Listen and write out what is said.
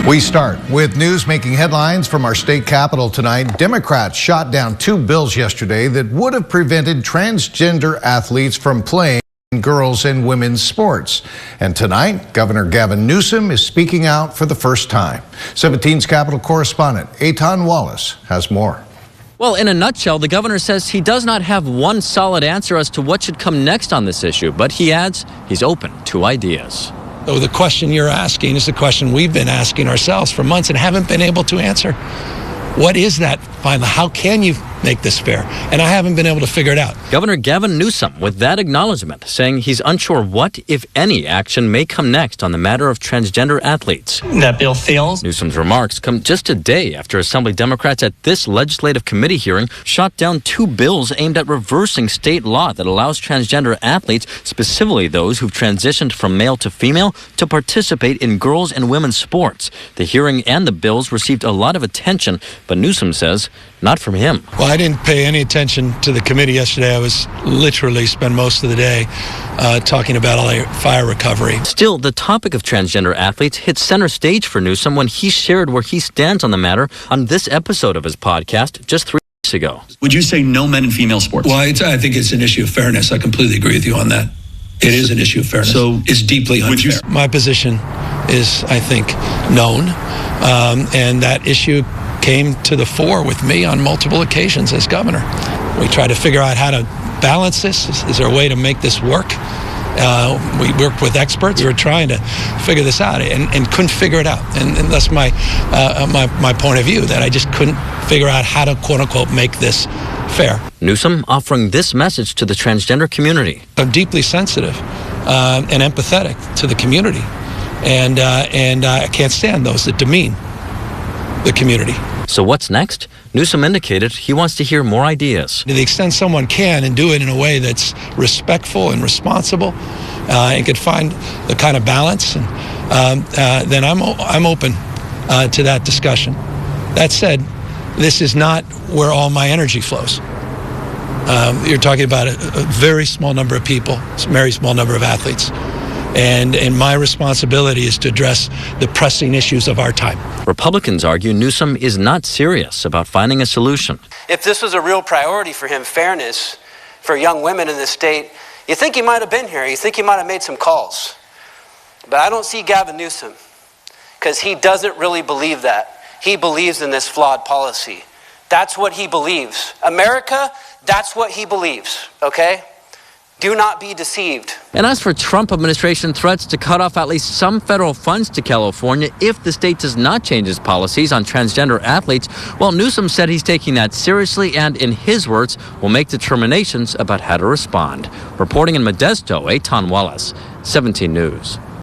We start with news making headlines from our state capitol tonight. Democrats shot down 2 bills yesterday that would have prevented transgender athletes from playing girls and women's sports. And tonight, Governor Gavin Newsom is speaking out for the first time. 17's Capitol correspondent Eitan Wallace has more. Well, in a nutshell, the governor says he does not have one solid answer as to what should come next on this issue, but he adds he's open to ideas. So the question you're asking is the question we've been asking ourselves for months and haven't been able to answer. What is that finally? How can you make this fair? And I haven't been able to figure it out. Governor Gavin Newsom with that acknowledgement, saying he's unsure what, if any, action may come next on the matter of transgender athletes. That bill fails. Newsom's remarks come just a day after Assembly Democrats at this legislative committee hearing shot down 2 bills aimed at reversing state law that allows transgender athletes, specifically those who've transitioned from male to female, to participate in girls' and women's sports. The hearing and the bills received a lot of attention, but Newsom says not from him. Well, I didn't pay any attention to the committee yesterday. I was literally spent most of the day talking about fire recovery. Still, the topic of transgender athletes hit center stage for Newsom when he shared where he stands on the matter on this episode of his podcast just 3 weeks ago. Would you say no men in female sports? Well, I think it's an issue of fairness. I completely agree with you on that. It is an issue of fairness. So it's deeply unfair. My position is, I think, known, and that issue came to the fore with me on multiple occasions as governor. We tried to figure out how to balance this. Is there a way to make this work? We worked with experts. We were trying to figure this out and couldn't figure it out. And that's my point of view, that I just couldn't figure out how to, quote unquote, make this fair. Newsom offering this message to the transgender community. I'm deeply sensitive and empathetic to the community. And I can't stand those that demean the community. So what's next? Newsom indicated he wants to hear more ideas. To the extent someone can and do it in a way that's respectful and responsible and could find the kind of balance, then I'm open to that discussion. That said, this is not where all my energy flows. You're talking about a very small number of people, a very small number of athletes. And my responsibility is to address the pressing issues of our time. Republicans argue Newsom is not serious about finding a solution. If this was a real priority for him, fairness for young women in this state, you think he might have been here. You think he might have made some calls. But I don't see Gavin Newsom, because he doesn't really believe that. He believes in this flawed policy. That's what he believes. America, that's what he believes, okay? Do not be deceived. And as for Trump administration threats to cut off at least some federal funds to California if the state does not change its policies on transgender athletes, well, Newsom said he's taking that seriously and, in his words, will make determinations about how to respond. Reporting in Modesto, Eitan Wallace, 17 News.